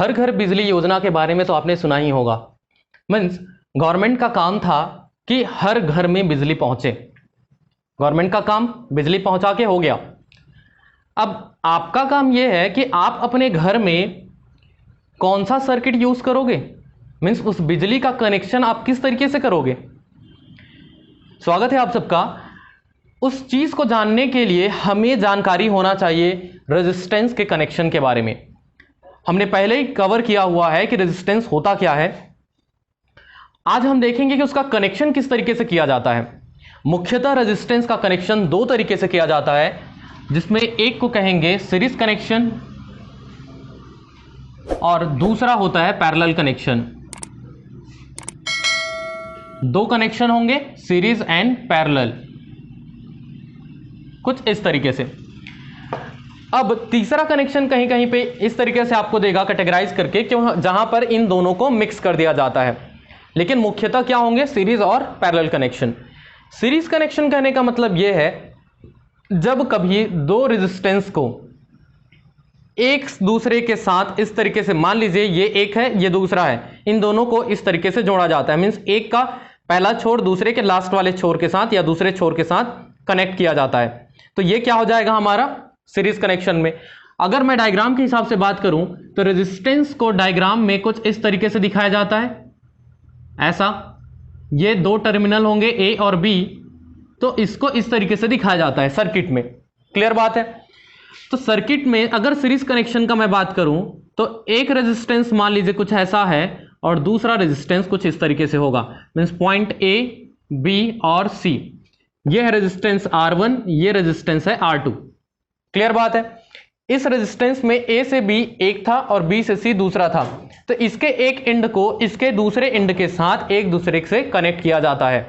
हर घर बिजली योजना के बारे में तो आपने सुना ही होगा। मीन्स गवर्नमेंट का काम था कि हर घर में बिजली पहुंचे। गवर्नमेंट का काम बिजली पहुंचा के हो गया। अब आपका काम यह है कि आप अपने घर में कौन सा सर्किट यूज करोगे, मीन्स उस बिजली का कनेक्शन आप किस तरीके से करोगे। स्वागत है आप सबका। उस चीज को जानने के लिए हमें जानकारी होना चाहिए रेजिस्टेंस के कनेक्शन के बारे में। हमने पहले ही कवर किया हुआ है कि रेजिस्टेंस होता क्या है। आज हम देखेंगे कि उसका कनेक्शन किस तरीके से किया जाता है। मुख्यतः रेजिस्टेंस का कनेक्शन दो तरीके से किया जाता है, जिसमें एक को कहेंगे सीरीज कनेक्शन और दूसरा होता है पैरेलल कनेक्शन। दो कनेक्शन होंगे, सीरीज एंड पैरेलल, कुछ इस तरीके से। अब तीसरा कनेक्शन कहीं कहीं पे इस तरीके से आपको देगा कैटेगराइज करके, क्यों, जहां पर इन दोनों को मिक्स कर दिया जाता है। लेकिन मुख्यतः क्या होंगे, सीरीज और पैरेलल कनेक्शन। सीरीज कनेक्शन कहने का मतलब यह है जब कभी दो रेजिस्टेंस को एक दूसरे के साथ इस तरीके से, मान लीजिए ये एक है ये दूसरा है, इन दोनों को इस तरीके से जोड़ा जाता है। मीन्स एक का पहला छोर दूसरे के लास्ट वाले छोर के साथ या दूसरे छोर के साथ कनेक्ट किया जाता है, तो ये क्या हो जाएगा हमारा सीरीज कनेक्शन में। अगर मैं डायग्राम के हिसाब से बात करूं तो रेजिस्टेंस को डायग्राम में कुछ इस तरीके से दिखाया जाता है, ऐसा। ये दो टर्मिनल होंगे ए और बी, तो इसको इस तरीके से दिखाया जाता है सर्किट में। क्लियर बात है। तो सर्किट में अगर सीरीज कनेक्शन का मैं बात करूं तो एक रेजिस्टेंस मान लीजिए कुछ ऐसा है और दूसरा रेजिस्टेंस कुछ इस तरीके से होगा। मीन्स पॉइंट ए, बी और सी, ये है रेजिस्टेंस R1, ये रेजिस्टेंस है R2। क्लियर बात है। इस रेजिस्टेंस में ए से बी एक था और बी से सी दूसरा था, तो इसके एक एंड को इसके दूसरे एंड के साथ एक दूसरे से कनेक्ट किया जाता है।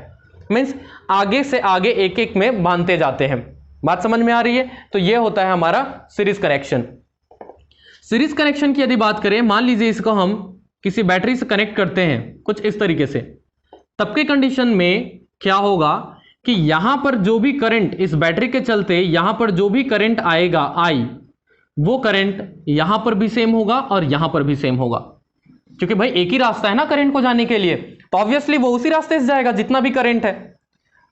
मीन्स आगे से आगे एक एक में बांधते जाते हैं। बात समझ में आ रही है। तो यह होता है हमारा सीरीज कनेक्शन। सीरीज कनेक्शन की यदि बात करें, मान लीजिए इसको हम किसी बैटरी से कनेक्ट करते हैं कुछ इस तरीके से, तब के कंडीशन में क्या होगा कि यहां पर जो भी करंट इस बैटरी के चलते यहां पर जो भी करंट आएगा आई, वो करंट यहां पर भी सेम होगा और यहां पर भी सेम होगा। क्योंकि भाई एक ही रास्ता है ना करंट को जाने के लिए, तो ऑब्वियसली वो उसी रास्ते से जाएगा जितना भी करंट है।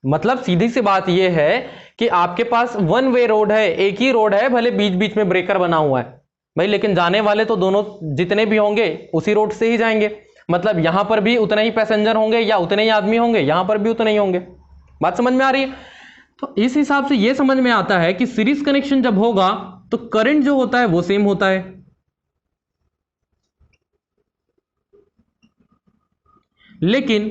मतलब सीधी सी बात यह है कि आपके पास वन वे रोड है, एक ही रोड है, भले बीच बीच में ब्रेकर बना हुआ है भाई, लेकिन जाने वाले तो दोनों जितने भी होंगे उसी रोड से ही जाएंगे। मतलब यहां पर भी उतने ही पैसेंजर होंगे या उतने ही आदमी होंगे, यहां पर भी उतने ही होंगे। बात समझ में आ रही है। तो इस हिसाब से यह समझ में आता है कि सीरीज कनेक्शन जब होगा तो करंट जो होता है वो सेम होता है। लेकिन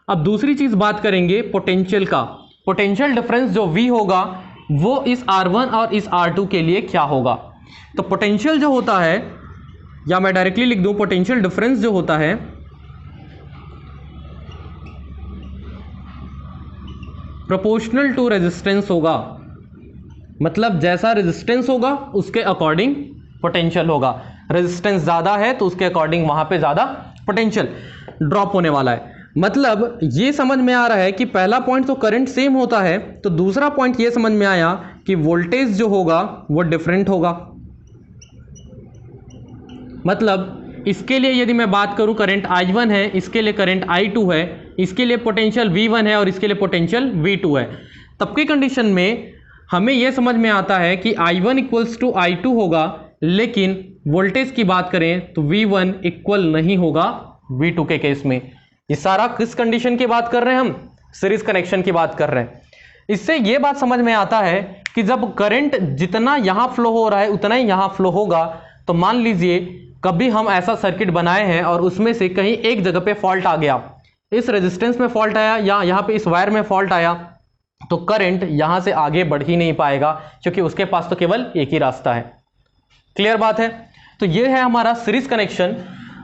अब दूसरी चीज बात करेंगे पोटेंशियल का। पोटेंशियल डिफरेंस जो V होगा वो इस R1 और इस R2 के लिए क्या होगा। तो पोटेंशियल जो होता है, या मैं डायरेक्टली लिख दूं, पोटेंशियल डिफरेंस जो होता है प्रोपोर्शनल टू रेजिस्टेंस होगा। मतलब जैसा रेजिस्टेंस होगा उसके अकॉर्डिंग पोटेंशियल होगा। रेजिस्टेंस ज्यादा है तो उसके अकॉर्डिंग वहां पे ज्यादा पोटेंशियल ड्रॉप होने वाला है। मतलब ये समझ में आ रहा है कि पहला पॉइंट तो करंट सेम होता है, तो दूसरा पॉइंट ये समझ में आया कि वोल्टेज जो होगा वो डिफरेंट होगा। मतलब इसके लिए यदि मैं बात करूं करंट I1 है, इसके लिए करंट I2 है, इसके लिए पोटेंशियल V1 है और इसके लिए पोटेंशियल V2 है। तब की कंडीशन में हमें यह समझ में आता है कि I1 इक्वल्स टू I2 होगा, लेकिन वोल्टेज की बात करें तो V1 इक्वल नहीं होगा V2 के केस में। ये सारा किस कंडीशन की बात कर रहे हैं हम, सीरीज कनेक्शन की बात कर रहे हैं। इससे यह बात समझ में आता है कि जब करंट जितना यहां फ्लो हो रहा है उतना ही यहां फ्लो होगा। तो मान लीजिए कभी हम ऐसा सर्किट बनाए हैं और उसमें से कहीं एक जगह पे फॉल्ट आ गया, इस रेजिस्टेंस में फॉल्ट आया या यहां पे इस वायर में फॉल्ट आया, तो करंट यहां से आगे बढ़ ही नहीं पाएगा, क्योंकि उसके पास तो केवल एक ही रास्ता है। क्लियर बात है। तो यह है हमारा सीरीज कनेक्शन।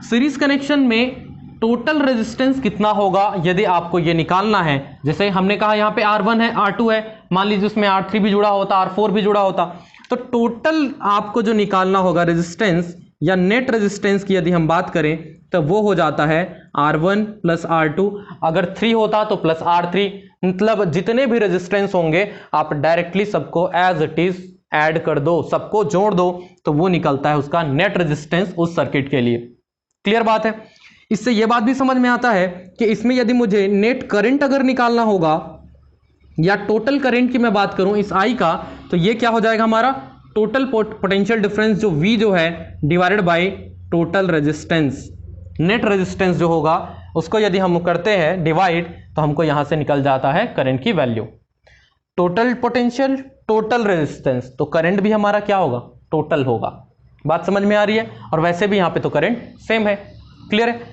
सीरीज कनेक्शन में टोटल रेजिस्टेंस कितना होगा यदि आपको ये निकालना है। जैसे हमने कहा यहाँ पे R1 है, R2 है, मान लीजिए उसमें R3 भी जुड़ा होता, R4 भी जुड़ा होता, तो टोटल आपको जो निकालना होगा रेजिस्टेंस या नेट रेजिस्टेंस की यदि हम बात करें तो वो हो जाता है R1 प्लस R2, अगर 3 होता तो प्लस R3। मतलब जितने भी रेजिस्टेंस होंगे आप डायरेक्टली सबको एज इट इज ऐड कर दो, सबको जोड़ दो, तो वो निकलता है उसका नेट रेजिस्टेंस उस सर्किट के लिए। क्लियर बात है। इससे यह बात भी समझ में आता है कि इसमें यदि मुझे नेट करंट अगर निकालना होगा या टोटल करंट की मैं बात करूं इस आई का, तो ये क्या हो जाएगा हमारा टोटल पोटेंशियल डिफरेंस जो V जो है divided by total resistance. Net resistance जो होगा उसको यदि हम करते हैं डिवाइड, तो हमको यहां से निकल जाता है करंट की value. Total potential total resistance, तो करंट भी हमारा क्या होगा टोटल होगा। बात समझ में आ रही है। और वैसे भी यहां पे तो करंट सेम है। क्लियर है।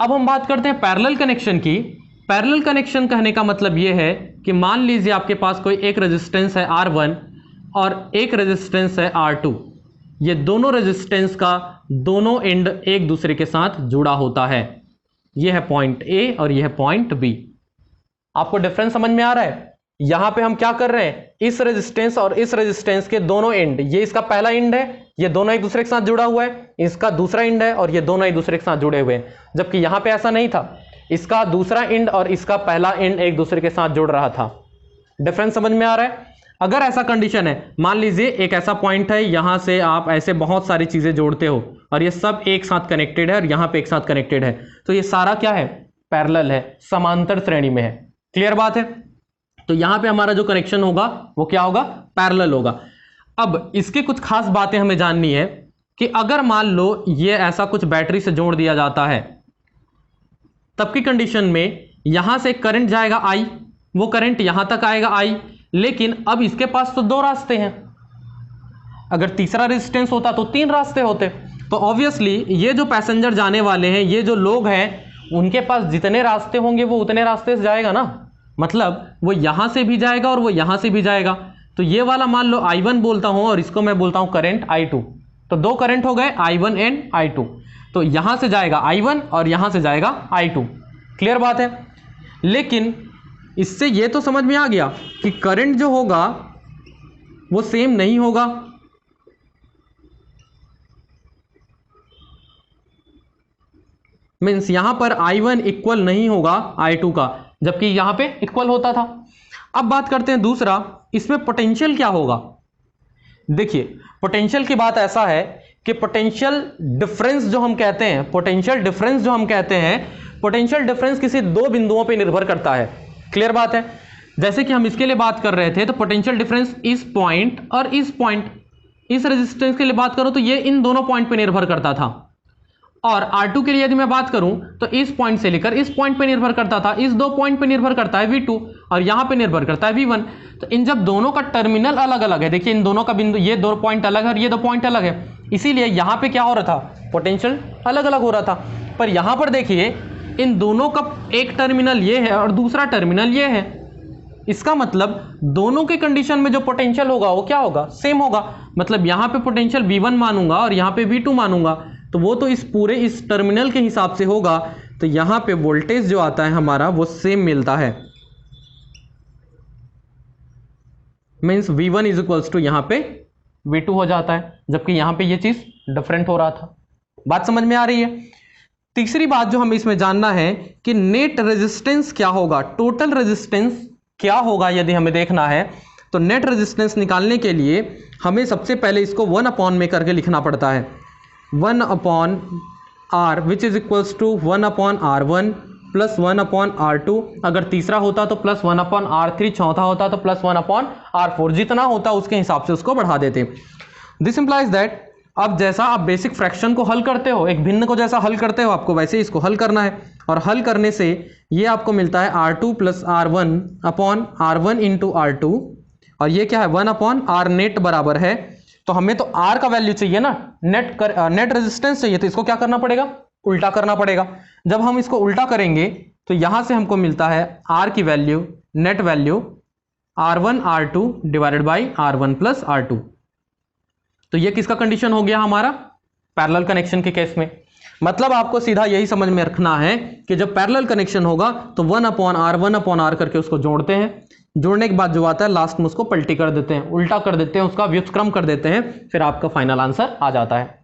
अब हम बात करते हैं पैरेलल कनेक्शन की। पैरेलल कनेक्शन कहने का मतलब यह है कि मान लीजिए आपके पास कोई एक रेजिस्टेंस है R1 और एक रेजिस्टेंस है R2। ये दोनों रेजिस्टेंस का दोनों एंड एक दूसरे के साथ जुड़ा होता है। यह है पॉइंट A और यह है पॉइंट B। आपको डिफरेंस समझ में आ रहा है। यहां पे हम क्या कर रहे हैं, इस रेजिस्टेंस और इस रेजिस्टेंस के दोनों एंड, ये इसका पहला एंड है, ये दोनों एक दूसरे के साथ जुड़ा हुआ है, इसका दूसरा एंड है और ये दोनों एक दूसरे के साथ जुड़े हुए हैं। जबकि यहां पे ऐसा नहीं था, इसका दूसरा एंड और इसका पहला एंड एक दूसरे के साथ जुड़ रहा था। डिफरेंस समझ में आ रहा है। अगर ऐसा कंडीशन है, मान लीजिए एक ऐसा पॉइंट है, यहां से आप ऐसे बहुत सारी चीजें जोड़ते हो और ये सब एक साथ कनेक्टेड है और यहां पे एक साथ कनेक्टेड है, तो ये सारा क्या है पैरेलल है, समांतर श्रेणी में है। क्लियर बात है। तो यहां पे हमारा जो कनेक्शन होगा वो क्या होगा पैरेलल होगा। अब इसके कुछ खास बातें हमें जाननी है कि अगर मान लो ये ऐसा कुछ बैटरी से जोड़ दिया जाता है, तब की कंडीशन में यहां से करंट जाएगा I, वो करंट यहां तक आएगा I, लेकिन अब इसके पास तो दो रास्ते हैं। अगर तीसरा रेजिस्टेंस होता तो तीन रास्ते होते। तो ऑब्वियसली ये जो पैसेंजर जाने वाले हैं, ये जो लोग हैं, उनके पास जितने रास्ते होंगे वो उतने रास्ते से जाएगा ना। मतलब वो यहां से भी जाएगा और वो यहां से भी जाएगा। तो ये वाला मान लो I1 बोलता हूं और इसको मैं बोलता हूं करंट I2। तो दो करंट हो गए I1 एंड I2। तो यहां से जाएगा I1 और यहां से जाएगा I2। क्लियर बात है। लेकिन इससे ये तो समझ में आ गया कि करंट जो होगा वो सेम नहीं होगा। मीन्स यहां पर I1 इक्वल नहीं होगा I2 का, जबकि यहां पे इक्वल होता था। अब बात करते हैं दूसरा, इसमें पोटेंशियल क्या होगा। देखिए पोटेंशियल की बात ऐसा है कि पोटेंशियल डिफरेंस जो हम कहते हैं, पोटेंशियल डिफरेंस जो हम कहते हैं, पोटेंशियल डिफरेंस किसी दो बिंदुओं पे निर्भर करता है। क्लियर बात है। जैसे कि हम इसके लिए बात कर रहे थे, तो पोटेंशियल डिफरेंस इस पॉइंट और इस पॉइंट, इस रेजिस्टेंस के लिए बात करूं तो ये इन दोनों पॉइंट पे निर्भर करता था। और R2 के लिए यदि मैं बात करूं तो इस पॉइंट से लेकर इस पॉइंट पे निर्भर करता था। इस दो पॉइंट पे निर्भर करता है V2 और यहां पे निर्भर करता है V1। तो इन जब दोनों का टर्मिनल अलग अलग है, देखिए इन दोनों का बिंदु, ये दो पॉइंट अलग है और ये दो पॉइंट अलग है, इसीलिए यहां पे क्या हो रहा था, पोटेंशियल अलग अलग हो रहा था। पर यहां पर देखिए इन दोनों का एक टर्मिनल ये है और दूसरा टर्मिनल ये है। इसका मतलब दोनों के कंडीशन में जो पोटेंशियल होगा वो क्या होगा, सेम होगा। मतलब यहां पे पोटेंशियल V1 मानूंगा और यहां पे V2 मानूंगा, तो वो तो इस पूरे इस टर्मिनल के हिसाब से होगा। तो यहां पे वोल्टेज जो आता है हमारा वो सेम मिलता है। Means V1 is equals to यहां पे V2 हो जाता है, जबकि यहां पे ये चीज डिफरेंट हो रहा था। बात समझ में आ रही है। तीसरी बात जो हमें इसमें जानना है कि नेट रेजिस्टेंस क्या होगा, टोटल रेजिस्टेंस क्या होगा। यदि हमें देखना है तो नेट रेजिस्टेंस निकालने के लिए हमें सबसे पहले इसको 1 अपॉन में करके लिखना पड़ता है। 1 upon R which is equals to 1 upon R1 plus 1 upon R2। अगर तीसरा होता तो प्लस 1 अपॉन R3, चौथा होता तो प्लस 1 अपॉन R4। जितना होता उसके हिसाब से उसको बढ़ा देते। दिस इंप्लाइज दैट अब जैसा आप बेसिक फ्रैक्शन को हल करते हो, एक भिन्न को जैसा हल करते हो, आपको वैसे इसको हल करना है। और हल करने से ये आपको मिलता है R2 plus R1 upon R1 into R2, और ये क्या है 1 अपॉन R नेट बराबर है। तो हमें तो R का वैल्यू चाहिए ना, नेट रेजिस्टेंस चाहिए, तो इसको क्या करना पड़ेगा, उल्टा करना पड़ेगा। जब हम इसको उल्टा करेंगे तो यहां से हमको मिलता है R की value, net value R1 R2 divided by R1 plus R2। तो ये किसका कंडीशन हो गया हमारा, पैरेलल कनेक्शन के केस में। मतलब आपको सीधा यही समझ में रखना है कि जब पैरेलल कनेक्शन होगा तो 1 अपॉन R करके उसको जोड़ते हैं। जोड़ने के बाद जो आता है लास्ट में उसको पलटी कर देते हैं, उल्टा कर देते हैं, उसका व्युत्क्रम कर देते हैं, फिर आपका फाइनल आंसर आ जाता है।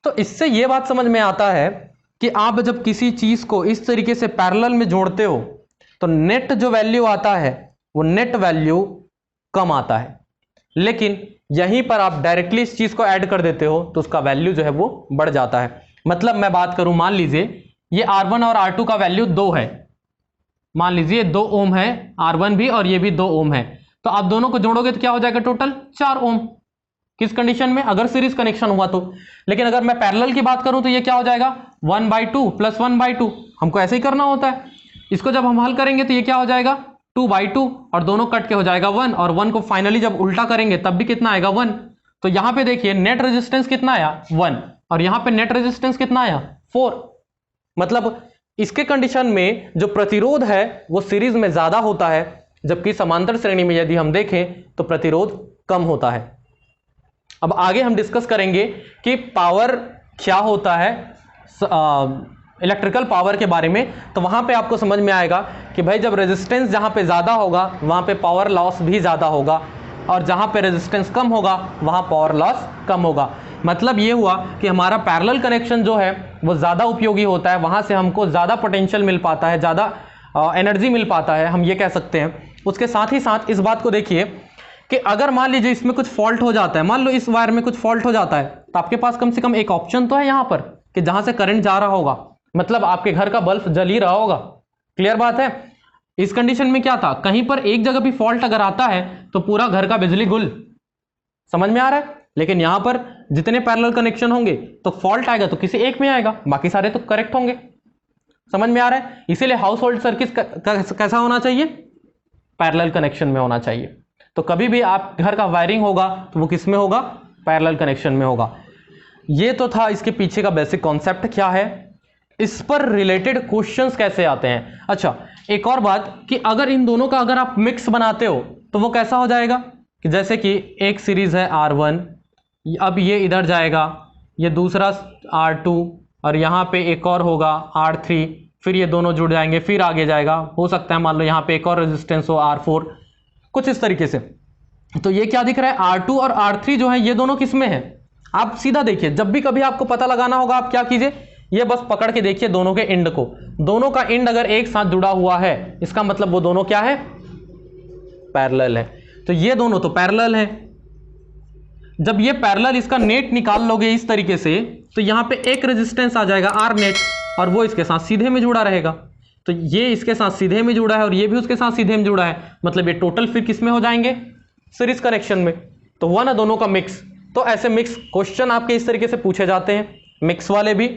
तो इससे यह बात समझ में आता है कि आप जब किसी चीज को इस तरीके से पैरेलल में जोड़ते हो तो नेट जो वैल्यू आता है वो नेट वैल्यू कम आता है। लेकिन यहीं पर आप डायरेक्टली इस चीज को ऐड कर देते हो तो उसका वैल्यू जो है वो बढ़ जाता है। मतलब मैं बात करूं, मान लीजिए ये R1 और R2 का वैल्यू 2 है, मान लीजिए 2 ओम है R1 भी और ये भी 2 ओम है, तो आप दोनों को जोड़ोगे तो क्या हो जाएगा टोटल 4 ओम। किस कंडीशन में? अगर सीरीज कनेक्शन हुआ तो। लेकिन अगर मैं पैरेलल की बात करूं तो ये क्या हो जाएगा 1/2 प्लस 1/2, हमको ऐसे ही करना होता है। इसको जब हम हल करेंगे तो ये क्या हो जाएगा 2/2 और दोनों कट के हो जाएगा 1, और 1 को फाइनली जब उल्टा करेंगे तब भी कितना आएगा 1। तो यहां पे देखिए नेट रेजिस्टेंस कितना आया 1 और यहां पे नेट रेजिस्टेंस कितना आया 4। मतलब इसके कंडीशन में जो प्रतिरोध है वो सीरीज में ज्यादा होता है, जबकि समांतर श्रेणी में यदि हम देखें तो प्रतिरोध कम होता है। अब आगे हम डिस्कस करेंगे कि पावर क्या होता है इलेक्ट्रिकल पावर के बारे में, तो वहां पे आपको समझ में आएगा कि भाई जब रेजिस्टेंस जहां पे ज़्यादा होगा वहां पे पावर लॉस भी ज़्यादा होगा, और जहां पे रेजिस्टेंस कम होगा वहां पावर लॉस कम होगा। मतलब ये हुआ कि हमारा पैरेलल कनेक्शन जो है वो ज़्यादा उपयोगी होता है, वहां से हमको ज़्यादा पोटेंशियल मिल पाता है, ज़्यादा एनर्जी मिल पाता है, हम ये कह सकते हैं। उसके साथ ही साथ इस बात को देखिए कि अगर मान लीजिए इसमें कुछ फॉल्ट हो जाता है, मान लो इस वायर में कुछ फॉल्ट हो जाता है, तो आपके पास कम से कम एक ऑप्शन तो है यहां पर कि जहां से करंट जा रहा होगा, मतलब आपके घर का बल्ब जल ही रहा होगा। क्लियर बात है? इस कंडीशन में क्या था, कहीं पर एक जगह भी फॉल्ट अगर आता है तो पूरा घर का बिजली गुल। समझ में आ रहा है? लेकिन यहां पर जितने पैरेलल कनेक्शन होंगे तो फॉल्ट आएगा तो किसी एक में आएगा, बाकी सारे तो करेक्ट होंगे। समझ में आ रहा है? इसीलिए हाउस होल्ड सर्किट कैसा होना चाहिए, पैरेलल कनेक्शन में होना चाहिए। तो कभी भी आप घर का वायरिंग होगा तो वो किस में होगा, पैरेलल कनेक्शन में होगा। ये तो था इसके पीछे का बेसिक कॉन्सेप्ट क्या है, इस पर रिलेटेड क्वेश्चंस कैसे आते हैं। अच्छा एक और बात कि अगर इन दोनों का अगर आप मिक्स बनाते हो तो वो कैसा हो जाएगा कि जैसे कि एक सीरीज है R1, अब ये इधर जाएगा, ये दूसरा R2 और यहाँ पे एक और होगा R3, फिर ये दोनों जुड़ जाएंगे, फिर आगे जाएगा, हो सकता है मान लो यहाँ पे एक और रेजिस्टेंस हो R4, कुछ इस तरीके से। तो ये क्या दिख रहा है R2 और R3 जो है ये दोनों किस में है। आप सीधा देखिए, जब भी कभी आपको पता लगाना होगा आप क्या कीजिए, ये बस पकड़ के देखिए दोनों के एंड को, दोनों का एंड अगर एक साथ जुड़ा हुआ है इसका मतलब वो दोनों क्या है, पैरेलल है। तो ये दोनों तो पैरेलल है। जब ये पैरेलल इसका नेट निकाल लोगे इस तरीके से तो यहां पे एक रेजिस्टेंस आ जाएगा R नेट और वो इसके साथ सीधे में जुड़ा रहेगा। तो ये इसके साथ सीधे में जुड़ा है और ये भी उसके साथ सीधे में जुड़ा है, मतलब ये टोटल फिर किस में हो जाएंगे, सीरीज कनेक्शन में। तो हुआ ना दोनों का मिक्स। तो ऐसे मिक्स क्वेश्चन आपके इस तरीके से पूछे जाते हैं, मिक्स वाले भी।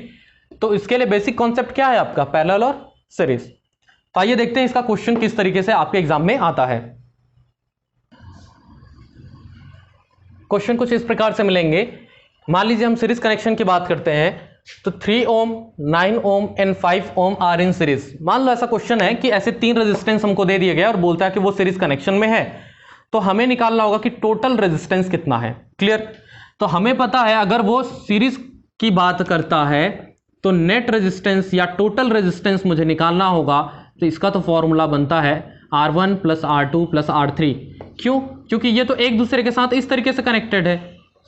तो इसके लिए बेसिक कॉन्सेप्ट क्या है आपका, पैरेलल और सीरीज। तो आइए देखते हैं इसका क्वेश्चन किस तरीके से आपके एग्जाम में आता है। क्वेश्चन कुछ इस प्रकार से मिलेंगे। मान लीजिए हम सीरीज कनेक्शन की बात करते हैं तो 3 ohm 9 ohm and 5 ohm are in series. मान लो ऐसा क्वेश्चन है कि ऐसे 3 रेजिस्टेंस हमको दे दिए गए और बोलता है कि वो सीरीज कनेक्शन में है, तो हमें निकालना होगा कि टोटल रेजिस्टेंस कितना है। क्लियर? तो हमें पता है अगर वो सीरीज की बात करता है तो नेट रेजिस्टेंस या टोटल रेजिस्टेंस मुझे निकालना होगा। तो इसका तो फॉर्मूला बनता है R1 plus R2 plus R3। क्यों? क्योंकि ये तो एक दूसरे के साथ इस तरीके से कनेक्टेड है।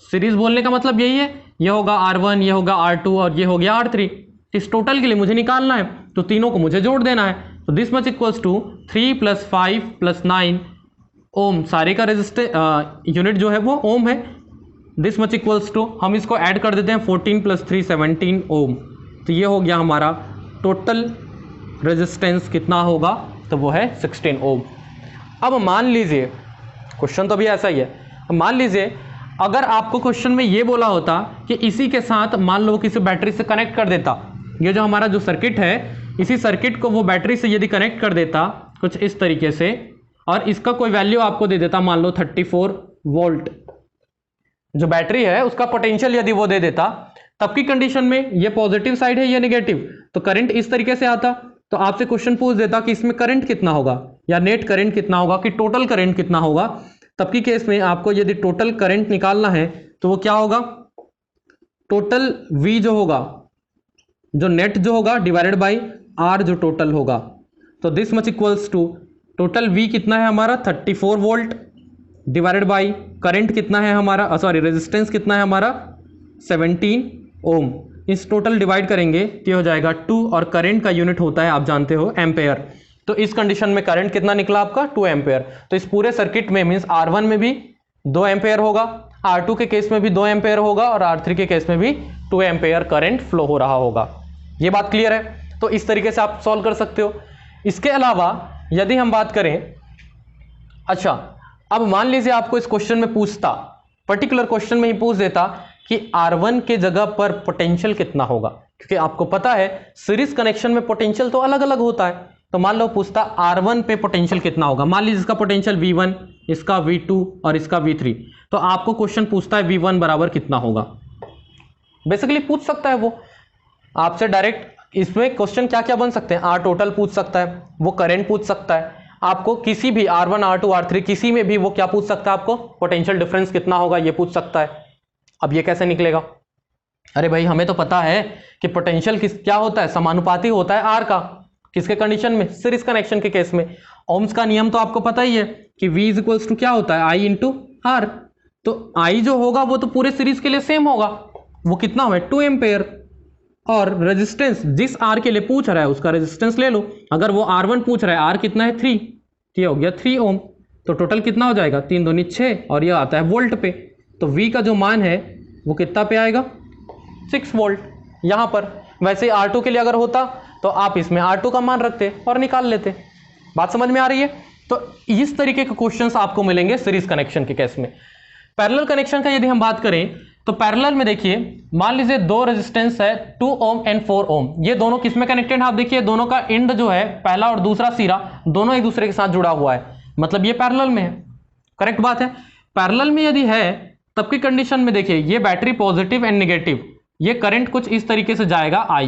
सीरीज बोलने का मतलब यही है, ये होगा R1, ये होगा R2 और ये हो गया R3। इस टोटल के लिए मुझे निकालना है तो तीनों को मुझे जोड़ देना है। तो this much equals to 3 plus 5 plus 9 ohm, सारे का रेजिस्टेंस यूनिट जो है वो ओम है। दिस मच इक्वल्स टू, हम इसको ऐड कर देते हैं 14 प्लस 3 17 ओम। तो ये हो गया हमारा टोटल रेजिस्टेंस कितना होगा, तो वो है 16 ओम। अब मान लीजिए क्वेश्चन तो अभी ऐसा ही है, मान लीजिए अगर आपको क्वेश्चन में ये बोला होता कि इसी के साथ मान लो किसी बैटरी से कनेक्ट कर देता, ये जो हमारा जो सर्किट है इसी सर्किट को वो बैटरी से यदि कनेक्ट कर देता कुछ इस तरीके से, और इसका कोई वैल्यू आपको दे देता मान लो 34 वोल्ट, जो बैटरी है उसका पोटेंशियल यदि वो दे देता, तब की कंडीशन में ये पॉजिटिव साइड है ये नेगेटिव, तो करंट इस तरीके से आता। तो आपसे क्वेश्चन पूछ देता कि इसमें करंट कितना होगा या नेट करंट कितना होगा कि टोटल करंट कितना होगा। तब की केस में आपको यदि टोटल करंट निकालना है तो वो क्या होगा, टोटल V जो होगा, जो नेट जो होगा डिवाइडेड बाई R जो टोटल होगा। तो this much equals to total V कितना है हमारा 34 वोल्ट डिवाइडेड बाई करंट कितना है हमारा, सॉरी रेजिस्टेंस कितना है हमारा 17 ओम। इस टोटल डिवाइड करेंगे तो हो जाएगा 2 और करंट का यूनिट होता है आप जानते हो एम्पेयर। तो इस कंडीशन में करंट कितना निकला आपका 2 एम्पेयर। तो इस पूरे सर्किट में मींस R1 में भी 2 एम्पेयर होगा, R2 के केस में भी 2 एम्पेयर होगा और R3 के केस में भी 2 एम्पेयर करंट फ्लो हो रहा होगा। ये बात क्लियर है? तो इस तरीके से आप सॉल्व कर सकते हो। इसके अलावा यदि हम बात करें, अच्छा अब मान लीजिए आपको इस क्वेश्चन में पूछता, पर्टिकुलर क्वेश्चन में ही पूछ देता कि R1 के जगह पर पोटेंशियल कितना होगा, क्योंकि आपको पता है सीरीज कनेक्शन में पोटेंशियल तो अलग अलग होता है। तो मान लो पूछता R1 पे पोटेंशियल कितना होगा, मान लीजिए इसका पोटेंशियल V1, इसका V2 और इसका V3, तो आपको क्वेश्चन पूछता है V1 बराबर कितना होगा। बेसिकली पूछ सकता है वो आपसे डायरेक्ट, इसमें क्वेश्चन क्या क्या बन सकते हैं, R टोटल पूछ सकता है, वो करंट पूछ सकता है, आपको किसी भी R1 R2 R3 किसी में भी वो क्या पूछ सकता है, आपको पोटेंशियल डिफरेंस कितना होगा ये पूछ सकता है। अब ये कैसे निकलेगा? अरे भाई हमें तो पता है कि पोटेंशियल क्या होता है, समानुपाती होता है R का। किसके कंडीशन में? सीरीज कनेक्शन के केस में। ओम्स का नियम तो आपको पता ही है कि V इक्वल्स टू क्या होता है, I इंटू R। तो I जो होगा वो तो पूरे सीरीज के लिए सेम होगा, वो कितना है 2 एम्पेयर। और रेजिस्टेंस जिस R के लिए पूछ रहा है उसका रेजिस्टेंस ले लो, अगर वो R1 पूछ रहा है R कितना है 3, ये हो गया 3 ओम, तो टोटल कितना हो जाएगा 3 दूनी 6 और ये आता है वोल्ट पे। तो V का जो मान है वो कितना पे आएगा 6 वोल्ट यहाँ पर। वैसे R2 के लिए अगर होता तो आप इसमें R2 का मान रखते और निकाल लेते। बात समझ में आ रही है? तो इस तरीके के क्वेश्चंस आपको मिलेंगे सीरीज कनेक्शन के केस में। पैरेलल कनेक्शन का यदि हम बात करें तो पैरेलल में देखिए, मान लीजिए 2 रेजिस्टेंस है 2 ओम एंड 4 ओम, ये दोनों किस में कनेक्टेड है? आप देखिए दोनों का एंड जो है, पहला और दूसरा सिरा दोनों एक दूसरे के साथ जुड़ा हुआ है, मतलब ये पैरेलल में है। करेक्ट बात है। पैरेलल में यदि है तब की कंडीशन में देखिए, ये बैटरी पॉजिटिव एंड नेगेटिव, ये करंट कुछ इस तरीके से जाएगा I,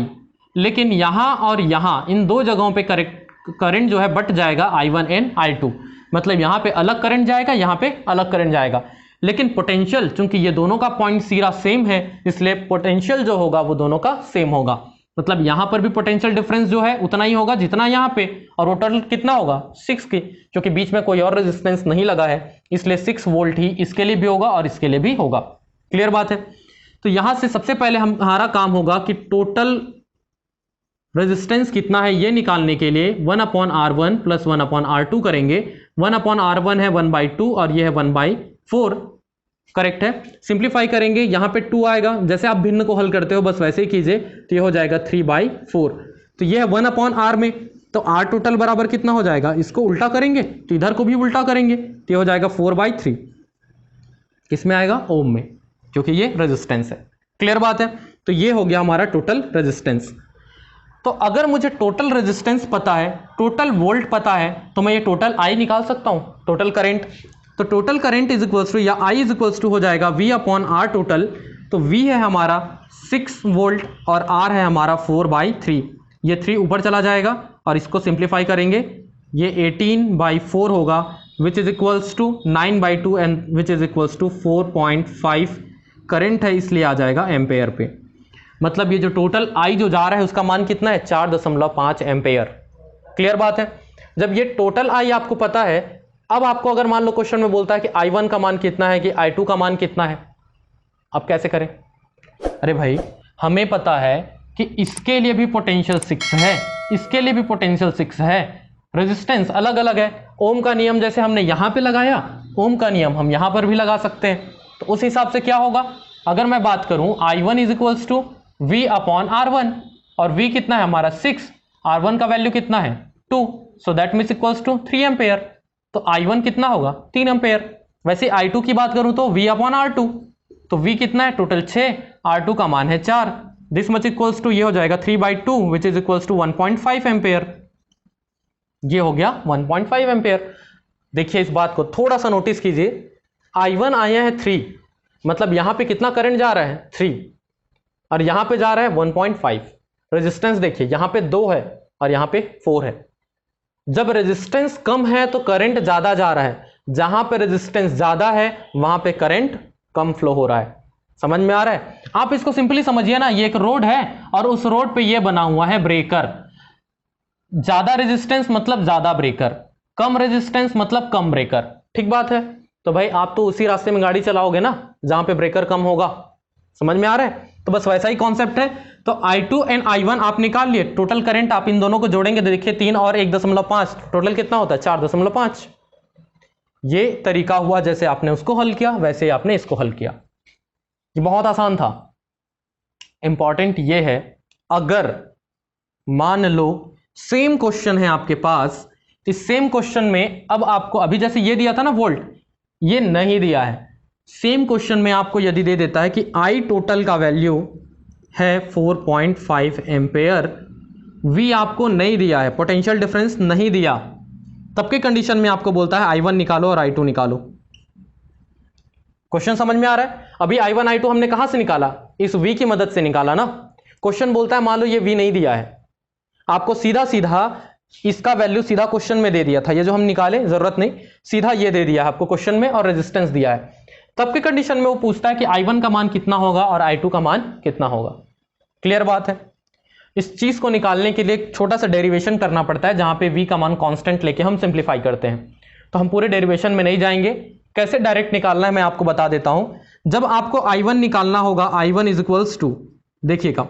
लेकिन यहां और यहां इन दो जगहों पे करंट जो है बट जाएगा I1 एंड I2, मतलब यहां पे अलग करंट जाएगा, यहां पे अलग करंट जाएगा। लेकिन पोटेंशियल चूंकि ये दोनों का पॉइंट सिरा सेम है, इसलिए पोटेंशियल जो होगा वो दोनों का सेम होगा। मतलब यहां पर भी पोटेंशियल डिफरेंस जो है उतना ही होगा जितना यहां पे, और वो टोटल कितना होगा 6 की, क्योंकि बीच में कोई और रेजिस्टेंस नहीं लगा है, इसलिए 6 वोल्ट ही इसके लिए भी होगा और इसके लिए भी होगा। क्लियर बात है? तो यहां से सबसे पहले हमारा काम होगा कि टोटल रेजिस्टेंस कितना है ये निकालने के लिए 1/R1 प्लस 1/R2 करेंगे। 1/R1 है 1/2 और ये है 1/4। करेक्ट है। सिंप्लीफाई करेंगे, यहां पे 2 आएगा, जैसे आप भिन्न को हल करते हो बस वैसे ही कीजिए, तो ये हो जाएगा 3/4। तो ये है 1/R में, तो R टोटल बराबर कितना हो जाएगा, इसको उल्टा करेंगे तो इधर को भी उल्टा करेंगे, तो ये हो जाएगा 4/3। किसमें आएगा? ओम में, क्योंकि ये रेजिस्टेंस है। क्लियर बात है? तो ये हो गया हमारा टोटल रेजिस्टेंस। तो अगर मुझे टोटल रेजिस्टेंस पता है, टोटल वोल्ट पता है, तो मैं ये टोटल I निकाल सकता हूं, टोटल करंट। तो total current is equals to या I इज इक्वल्स टू हो जाएगा V/R टोटल। तो V है हमारा 6 वोल्ट और R है हमारा 4/3। ये 3 ऊपर चला जाएगा और इसको सिंप्लीफाई करेंगे, ये 18/4 होगा, which is equals to 9/2 and which is equals to 4.5 current है, इसलिए आ जाएगा एम्पेयर पे। मतलब ये जो टोटल I जो जा रहा है उसका मान कितना है 4.5 एम्पेयर। क्लियर बात है? जब ये टोटल I आपको पता है, अब आपको अगर मान लो क्वेश्चन में बोलता है कि I1 का मान कितना है, कि I2 का मान कितना है, अब कैसे करें? अरे भाई हमें पता है कि इसके लिए भी पोटेंशियल 6 है, इसके लिए भी पोटेंशियल 6 है, रेजिस्टेंस अलग अलग है। ओम का नियम जैसे हमने यहां पे लगाया, ओम का नियम हम यहां पर भी लगा सकते हैं। तो उस हिसाब से क्या होगा, अगर मैं बात करूं I1 is equals to V/R1 और V कितना है हमारा 6, R1 का वैल्यू कितना है 2, so that means equals to 3 ampere. तो I1 कितना होगा 3 एम्पेयर। वैसे I2 की बात करूं तो V/R2, तो V कितना है टोटल 6, R2 का मान है 4, दिस मच इक्वल्स टू ये हो जाएगा 3/2 which is equals to 1.5 ampere. ये हो गया 1.5 एम्पेयर। देखिए इस बात को थोड़ा सा नोटिस कीजिए, I1 आया है 3, मतलब यहां पे कितना करंट जा रहा है 3 और यहां पे जा रहा है 1.5। रेजिस्टेंस देखिए यहां पे 2 है और यहां पे 4 है। जब रेजिस्टेंस कम है तो करंट ज्यादा जा रहा है, जहां पे रेजिस्टेंस ज्यादा है वहां पे करंट कम फ्लो हो रहा है। समझ में आ रहा है? आप इसको सिंपली समझिए ना, ये एक रोड है और उस रोड पे ये बना हुआ है ब्रेकर। ज्यादा रेजिस्टेंस मतलब ज्यादा ब्रेकर, कम रेजिस्टेंस मतलब कम ब्रेकर। ठीक बात है? तो भाई आप तो उसी रास्ते में गाड़ी चलाओगे ना जहां पे ब्रेकर कम होगा। समझ में आ रहा है? तो बस वैसा ही कॉन्सेप्ट है। तो I2 एंड I1 आप निकाल लिए, टोटल करंट आप इन दोनों को जोड़ेंगे तो देखिए 3 और 1.5, टोटल कितना होता है 4.5। ये तरीका हुआ, जैसे आपने उसको हल किया वैसे ही आपने इसको हल किया। ये बहुत आसान था। इंपॉर्टेंट ये है, अगर मान लो सेम क्वेश्चन है आपके पास, इस सेम क्वेश्चन में अब आपको अभी जैसे ये दिया था ना वोल्ट, ये नहीं दिया है। सेम क्वेश्चन में आपको यदि दे देता है कि आई टोटल का वैल्यू है 4.5 एम्पेयर, वी आपको नहीं दिया है, पोटेंशियल डिफरेंस नहीं दिया, तब के कंडीशन में आपको बोलता है I1 निकालो और I2 निकालो। क्वेश्चन समझ में आ रहा है? अभी I1 I2 हमने कहां से निकाला? इस V की मदद से निकाला ना। क्वेश्चन बोलता है मान लो ये V नहीं दिया है, आपको सीधा सीधा इसका वैल्यू सीधा क्वेश्चन में दे दिया था, ये जो हम निकाले जरूरत नहीं, सीधा ये दे दिया है आपको क्वेश्चन में और रेजिस्टेंस दिया है। तब के कंडीशन में वो पूछता है कि I1 का मान कितना होगा और I2 का मान कितना होगा। क्लियर बात है? इस चीज को निकालने के लिए एक छोटा सा डेरिवेशन करना पड़ता है, जहां पे V का मान कांस्टेंट लेके हम सिंप्लीफाई करते हैं। तो हम पूरे डेरिवेशन में नहीं जाएंगे, कैसे डायरेक्ट निकालना है मैं आपको बता देता हूं। जब आपको I1 निकालना होगा, I1 इज इक्वल्स टू, देखिएगा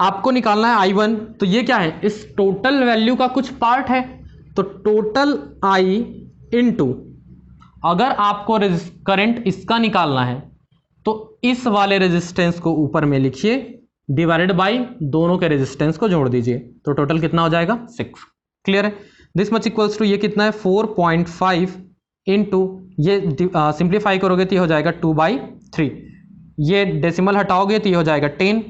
आपको निकालना है I1, तो ये क्या है? इस टोटल वैल्यू का कुछ पार्ट है, तो टोटल I इंटू, अगर आपको करंट इसका निकालना है तो इस वाले रेजिस्टेंस को ऊपर में लिखिए, डिवाइडेड बाय दोनों के रेजिस्टेंस को जोड़ दीजिए, तो टोटल कितना हो जाएगा? 6। क्लियर है? दिस मच इक्वल्स टू, ये कितना है? 4.5 इंटू, ये सिंप्लीफाई करोगे तो ये हो जाएगा 2/3, ये डेसिमल हटाओगे तो ये हो जाएगा 10।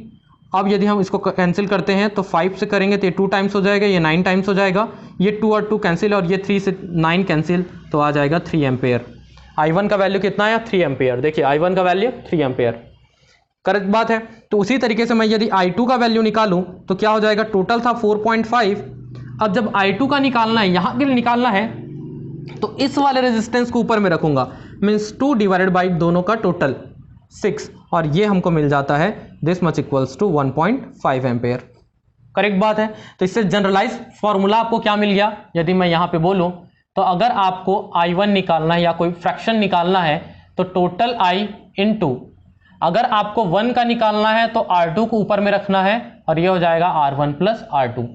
अब यदि हम इसको कैंसिल करते हैं तो 5 से करेंगे तो ये 2 टाइम्स हो जाएगा, ये 9 टाइम्स हो जाएगा, ये 2 और 2 कैंसिल और ये 3 से 9 कैंसिल, तो आ जाएगा 3 एम्पेयर। I1 का वैल्यू कितना आया? 3 एम्पेयर। देखिए I1 का वैल्यू 3 एम्पेयर, करेक्ट बात है। तो उसी तरीके से मैं यदि I2 का वैल्यू निकालूं तो क्या हो जाएगा? टोटल था 4.5, अब जब I2 का निकालना है, यहां के लिए निकालना है, तो इस वाले रेजिस्टेंस को ऊपर में रखूंगा, मीन्स 2 डिवाइडेड बाई दोनों का टोटल 6, और ये हमको मिल जाता है this much equals to 1.5 ampere. Correct बात है। तो इससे जनरलाइज फॉर्मूला आपको क्या मिल गया? यदि मैं यहां पे बोलूं तो अगर आपको I1 निकालना है या कोई फ्रैक्शन निकालना है तो टोटल I इंटू, अगर आपको 1 का निकालना है तो R2 को ऊपर में रखना है और ये हो जाएगा R1 प्लस R2।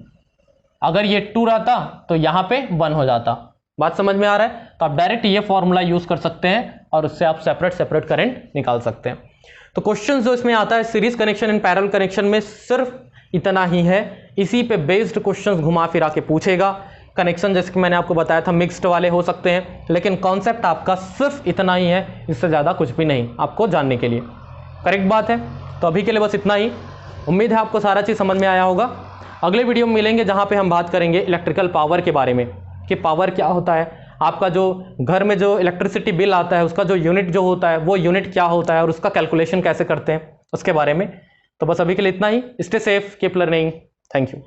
अगर ये 2 रहता तो यहां पे 1 हो जाता। बात समझ में आ रहा है? तो आप डायरेक्ट ये फॉर्मूला यूज कर सकते हैं और उससे आप सेपरेट करंट निकाल सकते हैं। तो क्वेश्चन जो इसमें आता है series connection and parallel connection में सिर्फ इतना ही है, इसी पे बेस्ड क्वेश्चंस घुमा फिरा के पूछेगा। कनेक्शन जैसे कि मैंने आपको बताया था मिक्स्ड वाले हो सकते हैं, लेकिन कॉन्सेप्ट आपका सिर्फ इतना ही है, इससे ज़्यादा कुछ भी नहीं आपको जानने के लिए। करेक्ट बात है। तो अभी के लिए बस इतना ही। उम्मीद है आपको सारा चीज़ समझ में आया होगा। अगले वीडियो में मिलेंगे जहाँ पे हम बात करेंगे इलेक्ट्रिकल पावर के बारे में, कि पावर क्या होता है, आपका जो घर में जो इलेक्ट्रिसिटी बिल आता है उसका जो यूनिट जो होता है वो यूनिट क्या होता है और उसका कैलकुलेशन कैसे करते हैं उसके बारे में। तो बस अभी के लिए इतना ही। Stay safe, keep learning. Thank you.